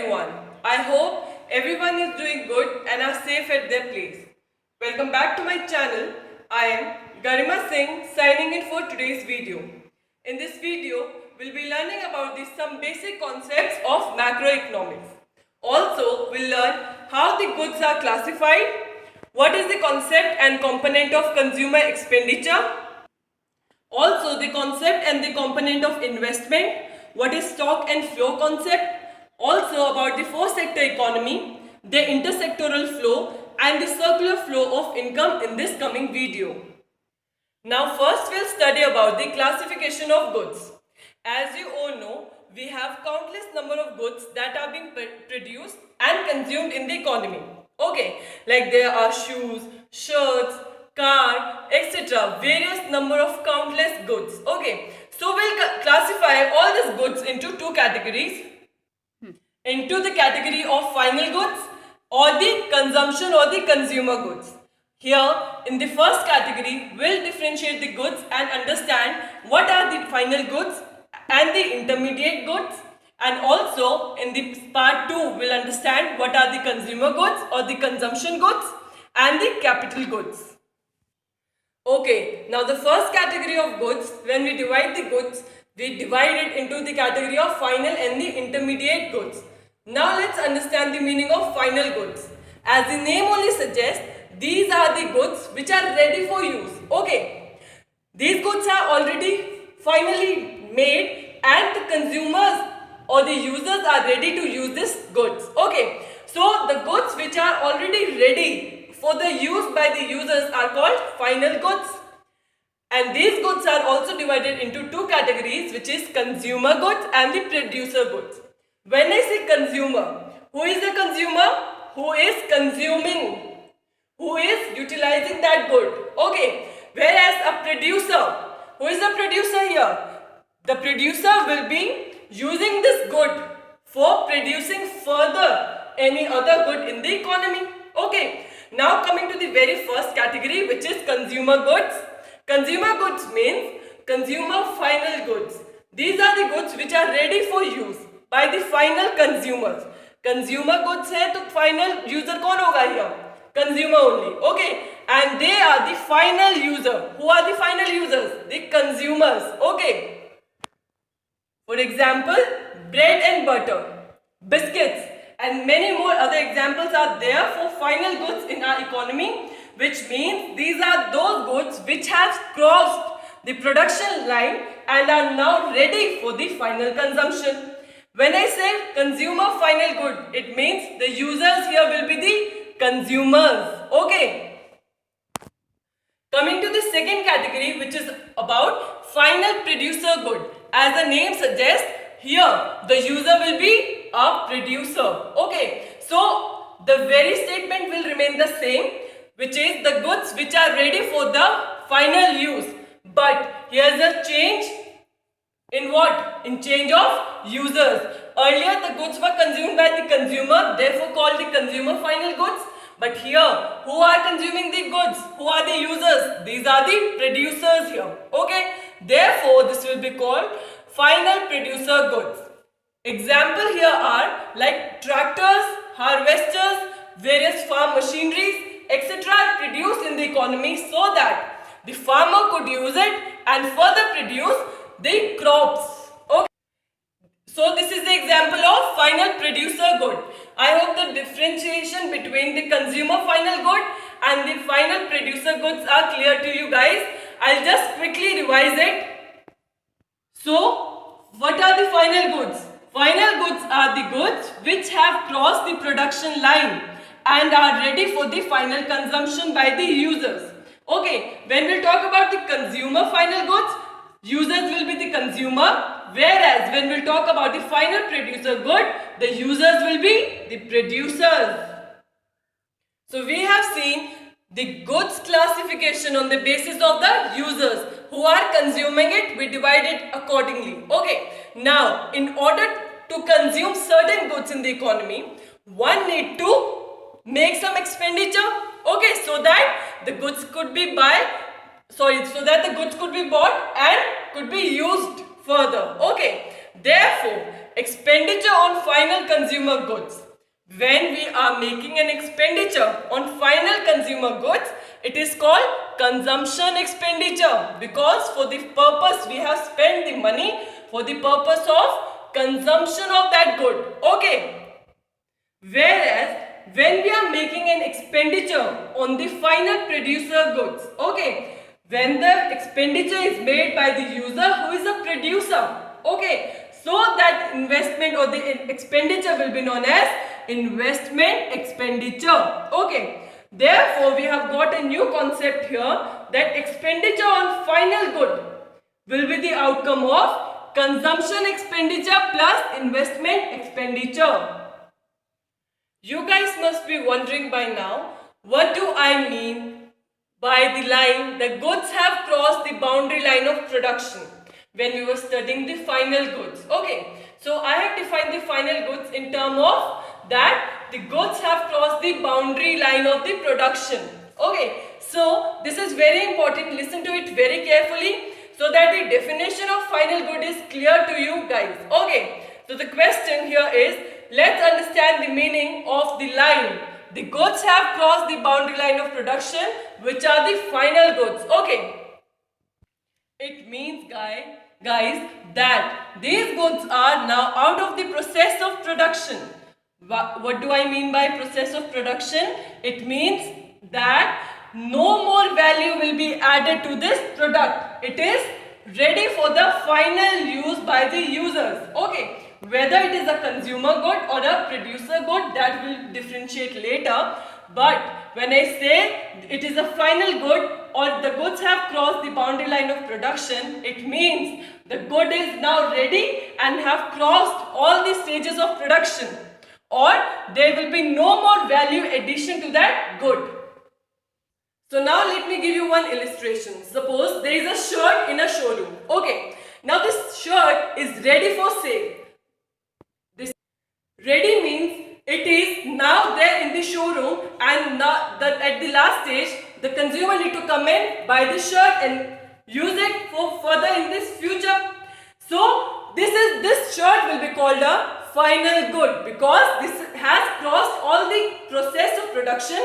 everyone. I hope everyone is doing good and are safe at their place. Welcome back to my channel. I am Garima Singh signing in for today's video. In this video, we'll be learning about some basic concepts of macroeconomics. Also, we'll learn how the goods are classified, what is the concept and component of consumer expenditure, also the concept and the component of investment, what is stock and flow concept, also about the four sector economy, the intersectoral flow and the circular flow of income in this coming video. Now first we'll study about the classification of goods. As you all know, we have countless number of goods that are being produced and consumed in the economy. Okay, like there are shoes, shirts, car, etc. Various number of countless goods. Okay, so we'll classify all these goods into two categories. Into the category of final goods or the consumption or the consumer goods. Here in the first category, we'll differentiate the goods and understand what are the final goods and the intermediate goods, and also in the part 2 we'll understand what are the consumer goods or the consumption goods and the capital goods. Okay, now the first category of goods, when we divide the goods, we divide it into the category of final and the intermediate goods. Now let's understand the meaning of final goods. As the name only suggests, these are the goods which are ready for use. Okay, these goods are already finally made and the consumers or the users are ready to use these goods. Okay, so the goods which are already ready for the use by the users are called final goods. And these goods are also divided into two categories, which is consumer goods and the producer goods. When I say consumer, who is the consumer? Who is consuming, who is utilizing that good. Okay, whereas a producer, who is the producer here? The producer will be using this good for producing further any other good in the economy. Okay, now coming to the very first category, which is consumer goods. Consumer goods means consumer final goods. These are the goods which are ready for use by the final consumers. Consumer goods है तो final user कौन होगा here? Consumer only. Okay, and they are the final user. Who are the final users? The consumers. Okay. For example, bread and butter, biscuits, and many more other examples are there for final goods in our economy, which means these are those goods which have crossed the production line and are now ready for the final consumption. When I say consumer final good, it means the users here will be the consumers. Okay. Coming to the second category, which is about final producer good. As the name suggests, here the user will be a producer. Okay. So the very statement will remain the same, which is the goods which are ready for the final use. But here's a change in what? In change of users. Earlier the goods were consumed by the consumer, therefore called the consumer final goods. But here, who are consuming the goods? Who are the users? These are the producers here. Okay. Therefore, this will be called final producer goods. Example here are like tractors, harvesters, various farm machineries, etc. are produced in the economy so that the farmer could use it and further produce the crops. Okay. So this is the example of final producer good. I hope the differentiation between the consumer final good and the final producer goods are clear to you guys. I'll just quickly revise it. So what are the final goods? Final goods are the goods which have crossed the production line and are ready for the final consumption by the users. Okay, when we talk about the consumer final goods, users will be the consumer, whereas when we talk about the final producer good, the users will be the producers. So we have seen the goods classification on the basis of the users who are consuming it. We divide it accordingly. Okay, now in order to consume certain goods in the economy, one need to make some expenditure. Okay, so that the goods could be so that the goods could be bought and could be used further. Okay, Therefore, expenditure on final consumer goods. When we are making an expenditure on final consumer goods, it is called consumption expenditure, because for the purpose we have spent the money for the purpose of consumption of that good. Okay. Whereas when we are making an expenditure on the final producer goods, okay, when the expenditure is made by the user who is a producer, okay, so that investment or the expenditure will be known as investment expenditure. Okay, therefore we have got a new concept here, that expenditure on final good will be the outcome of consumption expenditure plus investment expenditure. You guys must be wondering by now, what do I mean by the line, the goods have crossed the boundary line of production, when we were studying the final goods. Okay, so I have defined the final goods in terms of that the goods have crossed the boundary line of the production. Okay, so this is very important. Listen to it very carefully so that the definition of final good is clear to you guys. Okay, so the question here is, let's understand the meaning of the line. The goods have crossed the boundary line of production, which are the final goods. Okay, it means guys that these goods are now out of the process of production. What do I mean by process of production? It means that no more value will be added to this product. It is ready for the final use by the users. Okay, whether it is a consumer good or a producer good, that will differentiate later. But when I say it is a final good or the goods have crossed the boundary line of production, it means the good is now ready and have crossed all the stages of production, or there will be no more value addition to that good. So now let me give you one illustration. Suppose there is a shirt in a showroom. Okay, now this shirt is ready for sale. This ready means it is now there in the showroom, and now that at the last stage the consumer need to come in, buy the shirt and use it for further in this future. So this shirt will be called a final good, because this has crossed all the process of production,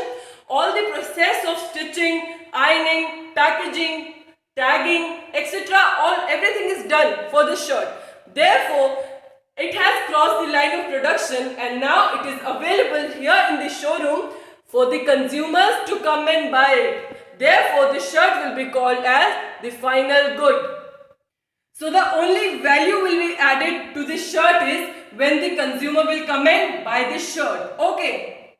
all the process of stitching, ironing, packaging, tagging, etc. Everything is done for the shirt. Therefore, it has crossed the line of production, and now it is available here in the showroom for the consumers to come and buy it. Therefore, the shirt will be called as the final good. So the only value will be added to this shirt is when the consumer will come and buy this shirt. Okay.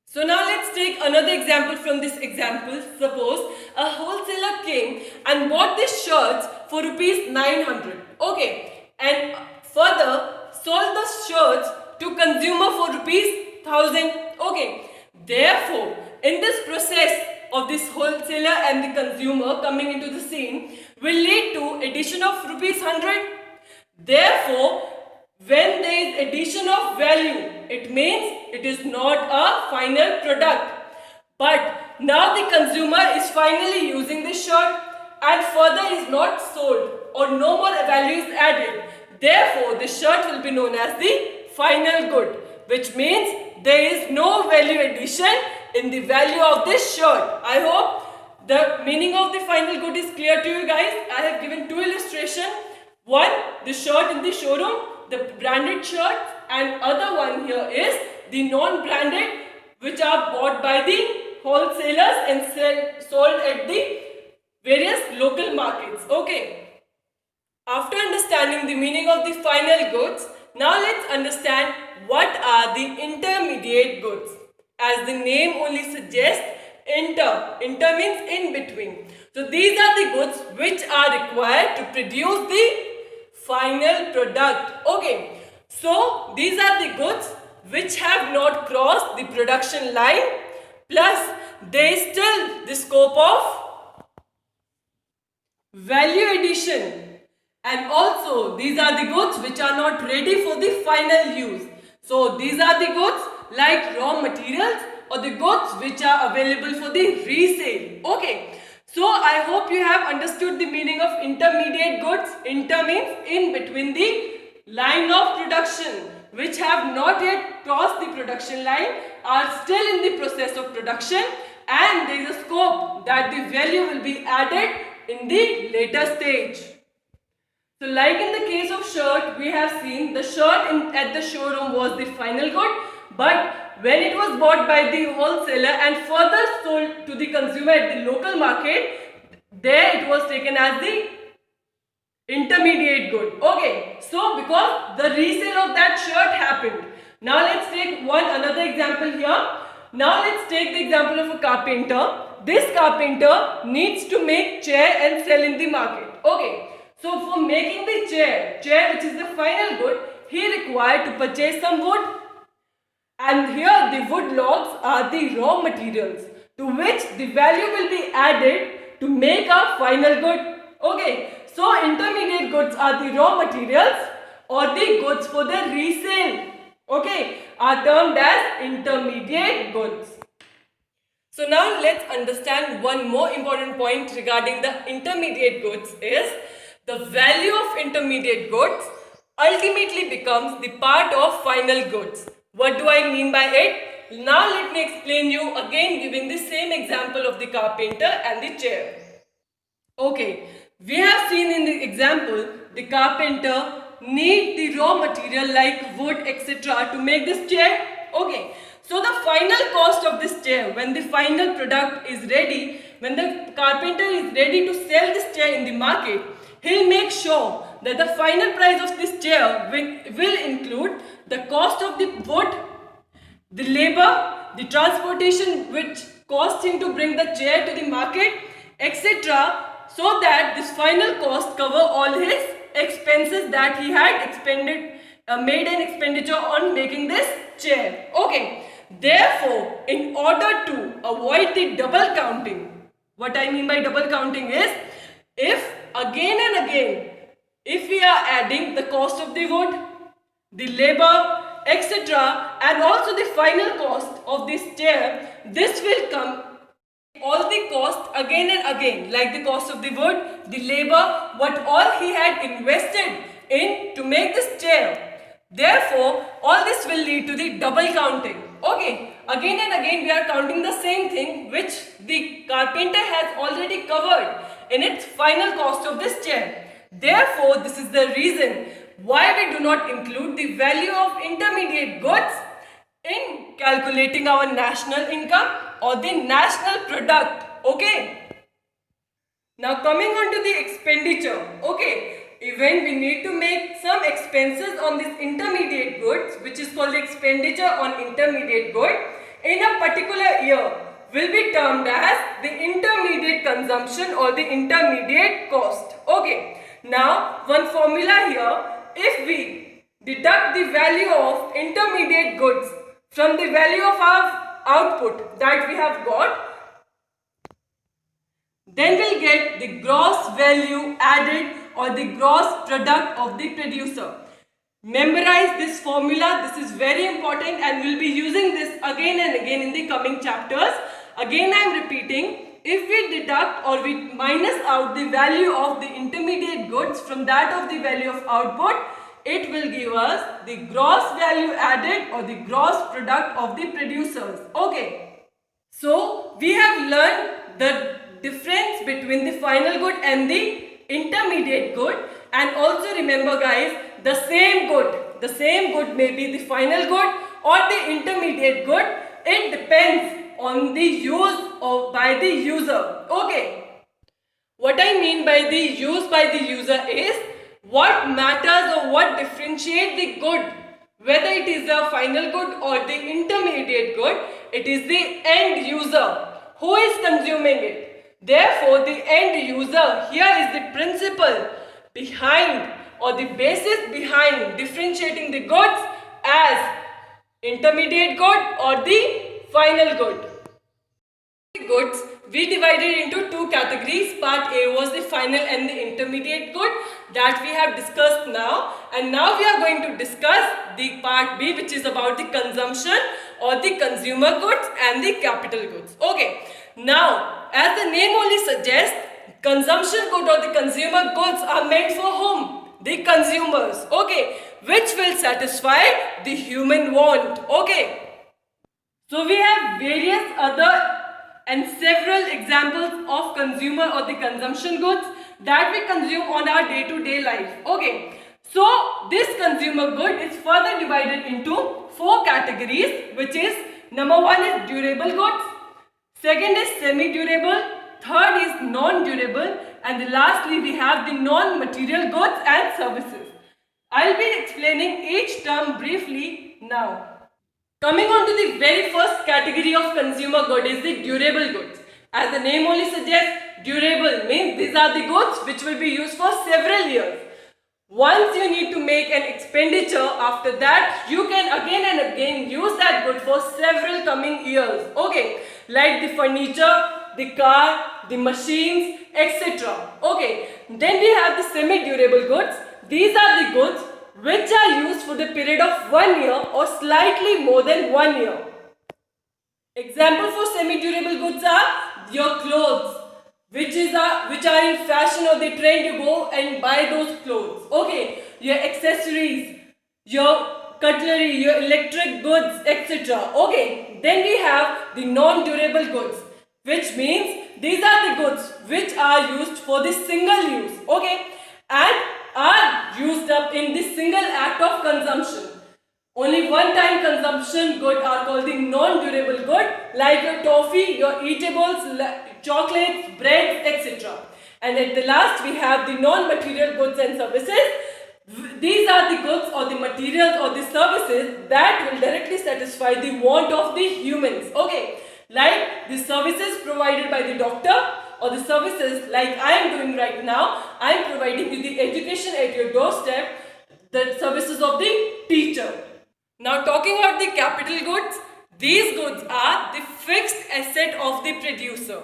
So now let's take another example from this example. Suppose a wholesaler came and bought these shirts for rupees 900. Okay. And further sold the shirts to consumer for rupees 1000. Okay. Therefore, in this process of this wholesaler and the consumer coming into the scene will lead to addition of rupees 100. Therefore, when there is addition of value, it means it is not a final product. But now the consumer is finally using this shirt and further is not sold or no more value is added. Therefore, the shirt will be known as the final good, which means there is no value addition in the value of this shirt. I hope the meaning of the final good is clear to you guys. I have given two illustrations. One, the shirt in the showroom, the branded shirt, and other one here is the non-branded, which are bought by the wholesalers and sold at the various local markets. Okay. After understanding the meaning of the final goods, now let's understand what are the intermediate goods. As the name only suggests, inter means in between. So these are the goods which are required to produce the final product. Okay, so these are the goods which have not crossed the production line, plus there is still the scope of value addition. And also these are the goods which are not ready for the final use. So these are the goods like raw materials or the goods which are available for the resale. Okay. So I hope you have understood the meaning of intermediate goods. Inter means in between the line of production, which have not yet crossed the production line, are still in the process of production, and there is a scope that the value will be added in the later stage. So like in the case of shirt, we have seen the shirt at the showroom was the final good, but when it was bought by the wholesaler and further sold to the consumer at the local market, there it was taken as the intermediate good. Okay, so because the resale of that shirt happened. Now let's take another example here. Now let's take the example of a carpenter. This carpenter needs to make chair and sell in the market. Okay, so for making the chair which is the final good, he required to purchase some wood. And here the wood logs are the raw materials to which the value will be added to make a final good. Okay, so intermediate goods are the raw materials or the goods for the resale. Okay, are termed as intermediate goods. So now let's understand one more important point regarding the intermediate goods is the value of intermediate goods ultimately becomes the part of final goods. What do I mean by it? Now let me explain you again giving the same example of the carpenter and the chair. Okay, we have seen in the example the carpenter need the raw material like wood etc. to make this chair. Okay, so the final cost of this chair, when the final product is ready, when the carpenter is ready to sell this chair in the market, he'll make sure that the final price of this chair will include the cost of the wood, the labor, the transportation which cost him to bring the chair to the market, etc. so that this final cost cover all his expenses that he had made an expenditure on making this chair. Okay. Therefore, in order to avoid the double counting, what I mean by double counting is, if again and again, if we are adding the cost of the wood, the labor, etc. and also the final cost of this chair, this will come all the cost again and again, like the cost of the wood, the labor, what all he had invested in to make this chair. Therefore, all this will lead to the double counting. Okay, again and again we are counting the same thing which the carpenter has already covered in its final cost of this chair. Therefore, this is the reason why we do not include the value of intermediate goods in calculating our national income or the national product. Okay. Now coming on to the expenditure. Okay. Even we need to make some expenses on this intermediate goods, which is called expenditure on intermediate good, in a particular year will be termed as the intermediate consumption or the intermediate cost. Okay. Now one formula here, if we deduct the value of intermediate goods from the value of our output that we have got, then we'll get the gross value added or the gross product of the producer. Memorize this formula. This is very important and we'll be using this again and again in the coming chapters. Again I am repeating, if we deduct or we minus out the value of the intermediate goods from that of the value of output, it will give us the gross value added or the gross product of the producers. Okay. So we have learned the difference between the final good and the intermediate good, and also remember guys, the same good may be the final good or the intermediate good. It depends on the use or by the user. Okay. What I mean by the use by the user is what matters or what differentiates the good, whether it is the final good or the intermediate good. It is the end user who is consuming it. Therefore, the end user here is the principle behind or the basis behind differentiating the goods as intermediate good or the final good. Goods we divided into two categories. Part A was the final and the intermediate good that we have discussed now, and now we are going to discuss the part B, which is about the consumption or the consumer goods and the capital goods. Okay, Now, as the name only suggests, consumption good or the consumer goods are meant for whom? The consumers, okay, which will satisfy the human want, okay. So we have various other and several examples of consumer or the consumption goods that we consume on our day-to-day life, okay. So this consumer good is further divided into four categories, which is number one is durable goods, second is semi-durable, third is non-durable, and lastly we have the non-material goods and services. I'll be explaining each term briefly now. Coming on to the very first category of consumer good is the durable goods. As the name only suggests, durable means these are the goods which will be used for several years. Once you need to make an expenditure, after that you can again and again use that good for several coming years. Okay, like the furniture, the car, the machines, etc. Okay, then we have the semi-durable goods. These are the goods which are used for the period of 1 year or slightly more than 1 year. Example for semi-durable goods are your clothes, which are in fashion or the trend, you go and buy those clothes. Okay, your accessories, your cutlery, your electric goods, etc. Okay, then we have the non-durable goods, which means these are the goods which are used for the single use, okay, and are used up in the single act of consumption. Only one time consumption good are called the non-durable good, like your toffee, your eatables, chocolates, breads, etc. And at the last we have the non-material goods and services. These are the goods or the materials or the services that will directly satisfy the want of the humans. Okay, like the services provided by the doctor, or the services like I am doing right now. I am providing you the education at your doorstep, the services of the teacher. Now talking about the capital goods, these goods are the fixed asset of the producer.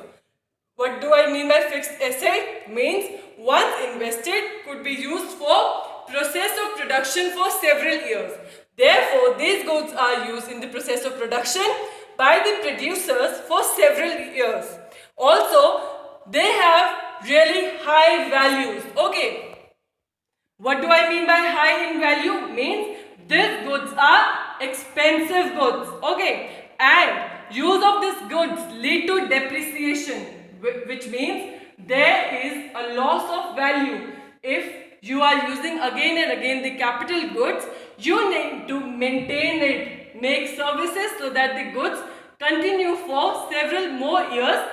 What do I mean by fixed asset? Means once invested could be used for process of production for several years. Therefore, these goods are used in the process of production by the producers for several years. Also, they have really high values. Okay. What do I mean by high in value? Means these goods are expensive goods. Okay. And use of these goods lead to depreciation, which means there is a loss of value. If you are using again and again the capital goods, you need to maintain it, make services so that the goods continue for several more years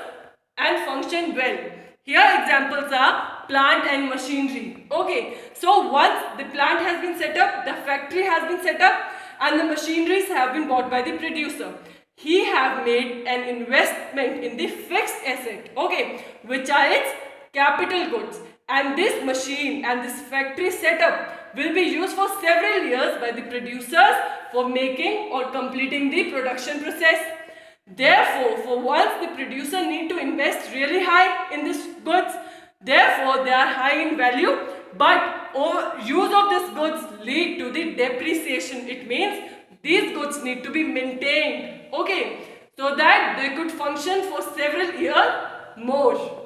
and function well. Here examples are plant and machinery. Okay, so once the plant has been set up, the factory has been set up, and the machineries have been bought by the producer. He have made an investment in the fixed asset, okay, which are its capital goods. And this machine and this factory setup will be used for several years by the producers for making or completing the production process. Therefore, for once the producer need to invest really high in these goods, therefore they are high in value, but use of these goods lead to the depreciation. It means these goods need to be maintained, okay, so that they could function for several years more.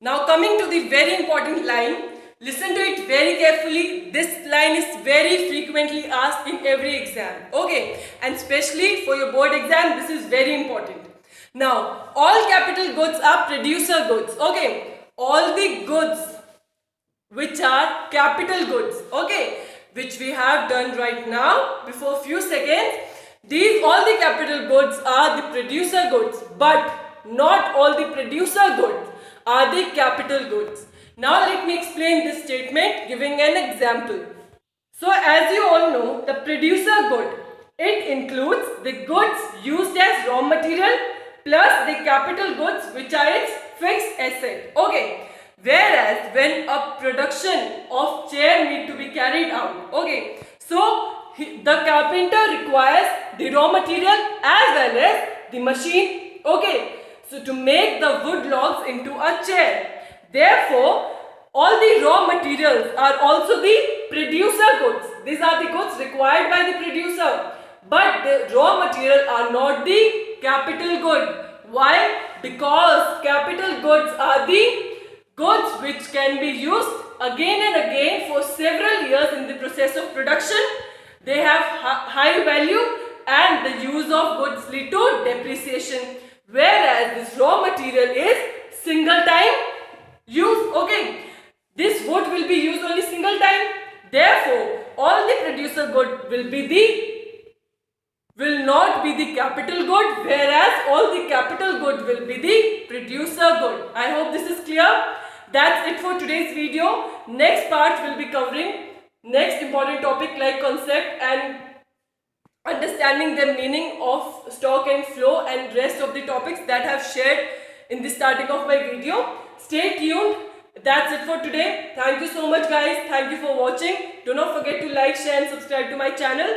Now coming to the very important line, listen to it very carefully. This line is very frequently asked in every exam, okay, and especially for your board exam, this is very important. Now, all capital goods are producer goods, okay, all the goods which are capital goods, okay, which we have done right now before few seconds, all the capital goods are the producer goods, but not all the producer goods are the capital goods. Now let me explain this statement giving an example. So as you all know, the producer good, it includes the goods used as raw material plus the capital goods which are its fixed asset. Okay. Whereas when a production of chair need to be carried out, okay, so the carpenter requires the raw material as well as the machine, okay, so to make the wood logs into a chair. Therefore, all the raw materials are also the producer goods. These are the goods required by the producer. But the raw material are not the capital good. Why? Because capital goods are the goods which can be used again and again for several years in the process of production. They have high value and the use of goods lead to depreciation. Whereas this raw material is single time use. Okay, this wood will be used only single time. Therefore, all the producer good will not be the capital good, whereas all the capital good will be the producer good. I hope this is clear. That's it for today's video. Next part will be covering next important topic like concept and understanding the meaning of stock and flow and rest of the topics that I have shared in the starting of my video. Stay tuned. That's it for today. Thank you so much guys. Thank you for watching. Do not forget to like, share and subscribe to my channel.